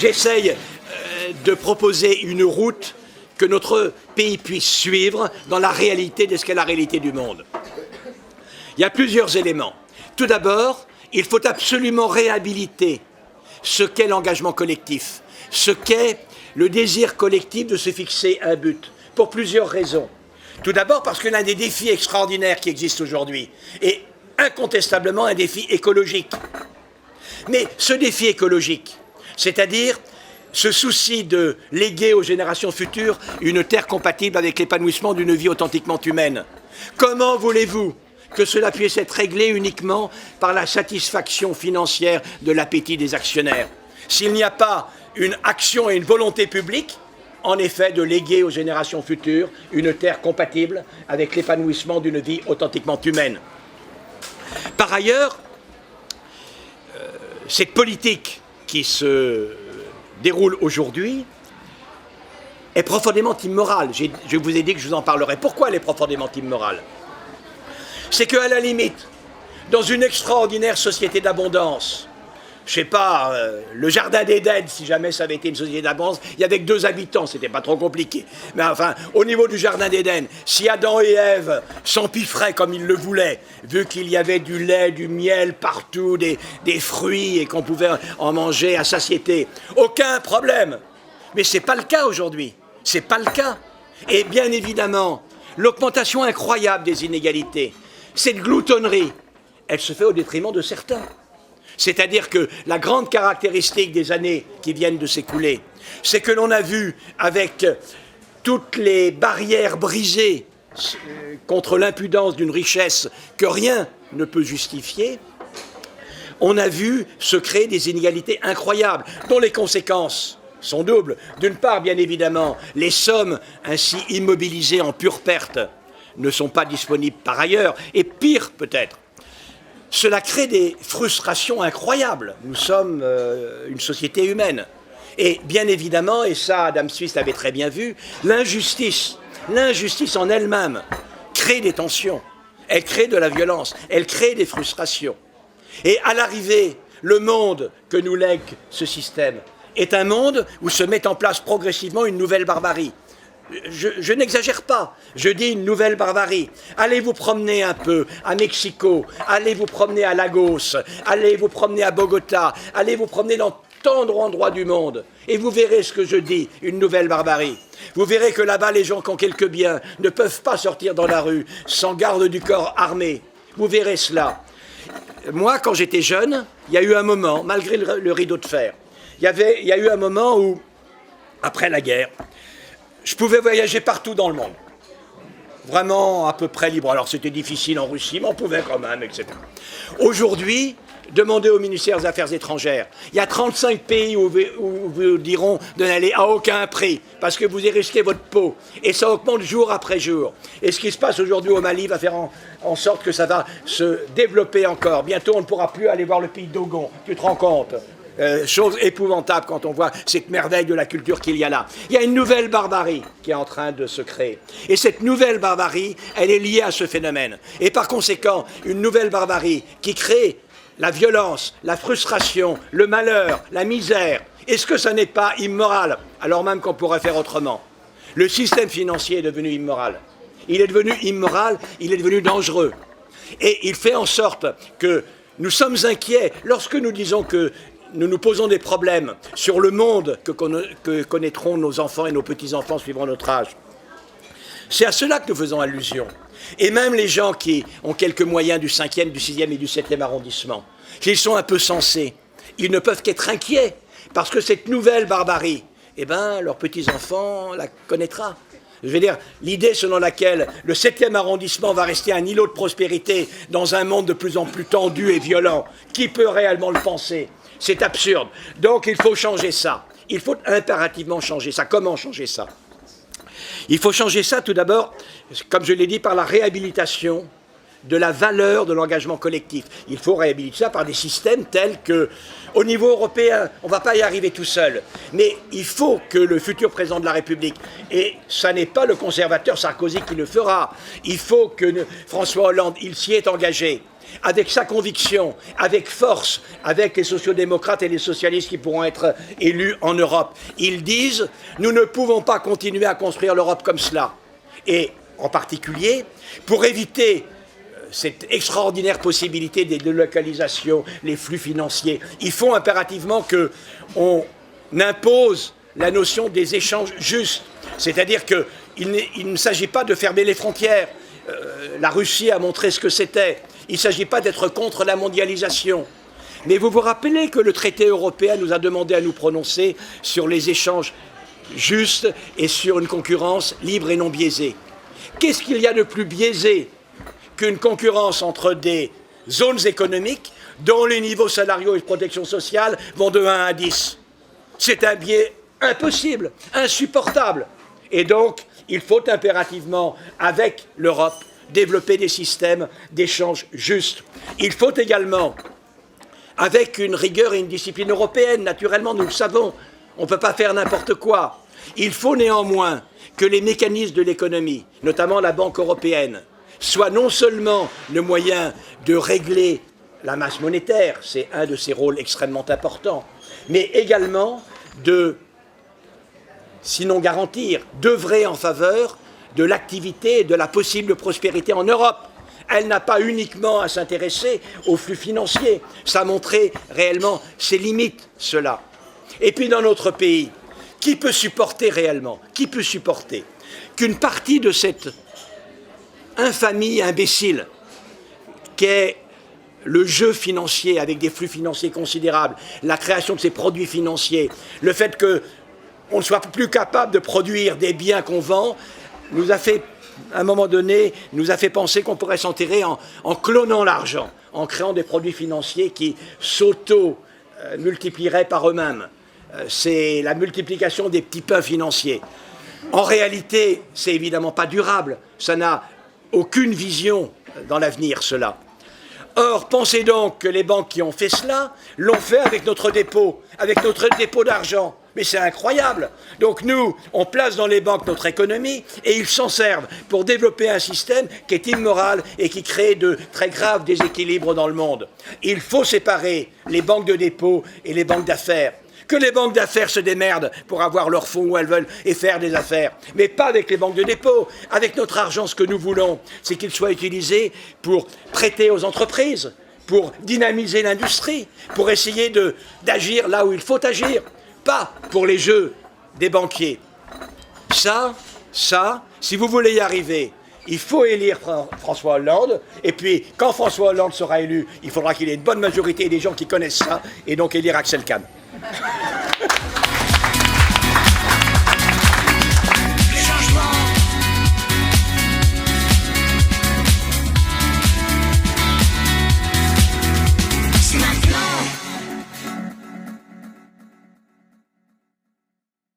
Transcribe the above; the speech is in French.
j'essaye de proposer une route que notre pays puisse suivre dans la réalité de ce qu'est la réalité du monde. Il y a plusieurs éléments. Tout d'abord, il faut absolument réhabiliter ce qu'est l'engagement collectif, ce qu'est le désir collectif de se fixer un but, pour plusieurs raisons. Tout d'abord parce que l'un des défis extraordinaires qui existent aujourd'hui est incontestablement un défi écologique. Mais ce défi écologique, c'est-à-dire ce souci de léguer aux générations futures une terre compatible avec l'épanouissement d'une vie authentiquement humaine, comment voulez-vous que cela puisse être réglé uniquement par la satisfaction financière de l'appétit des actionnaires, s'il n'y a pas une action et une volonté publique, en effet, de léguer aux générations futures une terre compatible avec l'épanouissement d'une vie authentiquement humaine. Par ailleurs, cette politique qui se déroule aujourd'hui est profondément immorale. Je vous ai dit que je vous en parlerai. Pourquoi elle est profondément immorale? C'est qu'à la limite, dans une extraordinaire société d'abondance, je ne sais pas, le jardin d'Éden, si jamais ça avait été une société d'abondance, il y avait que 2 habitants, c'était pas trop compliqué. Mais enfin, au niveau du jardin d'Éden, si Adam et Ève s'empiffraient comme ils le voulaient, vu qu'il y avait du lait, du miel partout, des fruits et qu'on pouvait en manger à satiété, aucun problème. Mais ce n'est pas le cas aujourd'hui. Ce n'est pas le cas. Et bien évidemment, l'augmentation incroyable des inégalités, cette gloutonnerie, elle se fait au détriment de certains. C'est-à-dire que la grande caractéristique des années qui viennent de s'écouler, c'est que l'on a vu, avec toutes les barrières brisées contre l'impudence d'une richesse que rien ne peut justifier, on a vu se créer des inégalités incroyables, dont les conséquences sont doubles. D'une part, bien évidemment, les sommes ainsi immobilisées en pure perte ne sont pas disponibles par ailleurs, et pire peut-être, cela crée des frustrations incroyables. Nous sommes une société humaine. Et bien évidemment, et ça Adam Smith l'avait très bien vu, l'injustice en elle-même crée des tensions, elle crée de la violence, elle crée des frustrations. Et à l'arrivée, le monde que nous lègue ce système est un monde où se met en place progressivement une nouvelle barbarie. Je n'exagère pas, je dis une nouvelle barbarie. Allez vous promener un peu à Mexico, allez vous promener à Lagos, allez vous promener à Bogota, allez vous promener dans tant d'endroits du monde, et vous verrez ce que je dis, une nouvelle barbarie. Vous verrez que là-bas, les gens qui ont quelques biens ne peuvent pas sortir dans la rue sans garde du corps armé. Vous verrez cela. Moi, quand j'étais jeune, il y a eu un moment, malgré le rideau de fer, il y a eu un moment où, après la guerre, je pouvais voyager partout dans le monde. Vraiment à peu près libre. Alors c'était difficile en Russie, mais on pouvait quand même, etc. Aujourd'hui, demandez au ministère des Affaires étrangères. Il y a 35 pays où vous diront de n'aller à aucun prix, parce que vous y risquez votre peau. Et ça augmente jour après jour. Et ce qui se passe aujourd'hui au Mali va faire en sorte que ça va se développer encore. Bientôt, on ne pourra plus aller voir le pays d'Ogon. Tu te rends compte ? Chose épouvantable quand on voit cette merveille de la culture qu'il y a là. Il y a une nouvelle barbarie qui est en train de se créer. Et cette nouvelle barbarie, elle est liée à ce phénomène. Et par conséquent, une nouvelle barbarie qui crée la violence, la frustration, le malheur, la misère. Est-ce que ça n'est pas immoral, alors même qu'on pourrait faire autrement? Le système financier est devenu immoral. Il est devenu immoral, il est devenu dangereux. Et il fait en sorte que nous sommes inquiets lorsque nous disons que nous nous posons des problèmes sur le monde que connaîtront nos enfants et nos petits-enfants suivant notre âge. C'est à cela que nous faisons allusion. Et même les gens qui ont quelques moyens du 5e, du 6e et du 7e arrondissement, s'ils sont un peu sensés, ils ne peuvent qu'être inquiets, parce que cette nouvelle barbarie, eh bien, leurs petits-enfants la connaîtra. Je veux dire, l'idée selon laquelle le 7e arrondissement va rester un îlot de prospérité dans un monde de plus en plus tendu et violent, qui peut réellement le penser? C'est absurde. Donc il faut changer ça. Il faut impérativement changer ça. Comment changer ça? Il faut changer ça tout d'abord, comme je l'ai dit, par la réhabilitation de la valeur de l'engagement collectif. Il faut réhabiliter ça par des systèmes tels que, au niveau européen, on ne va pas y arriver tout seul, mais il faut que le futur président de la République, et ça n'est pas le conservateur Sarkozy qui le fera, il faut que François Hollande, il s'y est engagé, avec sa conviction, avec force, avec les sociodémocrates et les socialistes qui pourront être élus en Europe. Ils disent « Nous ne pouvons pas continuer à construire l'Europe comme cela ». Et en particulier, pour éviter cette extraordinaire possibilité des délocalisations, les flux financiers, il faut impérativement qu'on impose la notion des échanges justes. C'est-à-dire qu'il ne s'agit pas de fermer les frontières. La Russie a montré ce que c'était. Il ne s'agit pas d'être contre la mondialisation. Mais vous vous rappelez que le traité européen nous a demandé à nous prononcer sur les échanges justes et sur une concurrence libre et non biaisée. Qu'est-ce qu'il y a de plus biaisé qu'une concurrence entre des zones économiques dont les niveaux salariaux et de protection sociale vont de 1 à 10 ? C'est un biais impossible, insupportable. Et donc, il faut impérativement, avec l'Europe, développer des systèmes d'échange justes. Il faut également, avec une rigueur et une discipline européenne, naturellement, nous le savons, on ne peut pas faire n'importe quoi. Il faut néanmoins que les mécanismes de l'économie, notamment la Banque européenne, soient non seulement le moyen de régler la masse monétaire, c'est un de ses rôles extrêmement importants, mais également de, sinon garantir, d'œuvrer en faveur de l'activité et de la possible prospérité en Europe. Elle n'a pas uniquement à s'intéresser aux flux financiers. Ça a montré réellement ses limites, cela. Et puis dans notre pays, qui peut supporter réellement, qui peut supporter qu'une partie de cette infamie imbécile qu'est le jeu financier avec des flux financiers considérables, la création de ces produits financiers, le fait qu'on ne soit plus capable de produire des biens qu'on vend, nous a fait, à un moment donné, nous a fait penser qu'on pourrait s'enterrer en clonant l'argent, en créant des produits financiers qui s'auto-multiplieraient par eux-mêmes. C'est la multiplication des petits pains financiers. En réalité, c'est évidemment pas durable. Ça n'a aucune vision dans l'avenir, cela. Or, pensez donc que les banques qui ont fait cela l'ont fait avec notre dépôt d'argent. Mais c'est incroyable. Donc nous, on place dans les banques notre économie et ils s'en servent pour développer un système qui est immoral et qui crée de très graves déséquilibres dans le monde. Il faut séparer les banques de dépôt et les banques d'affaires. Que les banques d'affaires se démerdent pour avoir leurs fonds où elles veulent et faire des affaires. Mais pas avec les banques de dépôt. Avec notre argent, ce que nous voulons, c'est qu'il soit utilisé pour prêter aux entreprises, pour dynamiser l'industrie, pour essayer d'agir là où il faut agir. Pas pour les jeux des banquiers. Ça, si vous voulez y arriver, il faut élire François Hollande, et puis quand François Hollande sera élu, il faudra qu'il ait une bonne majorité des gens qui connaissent ça, et donc élire Axel Kahn.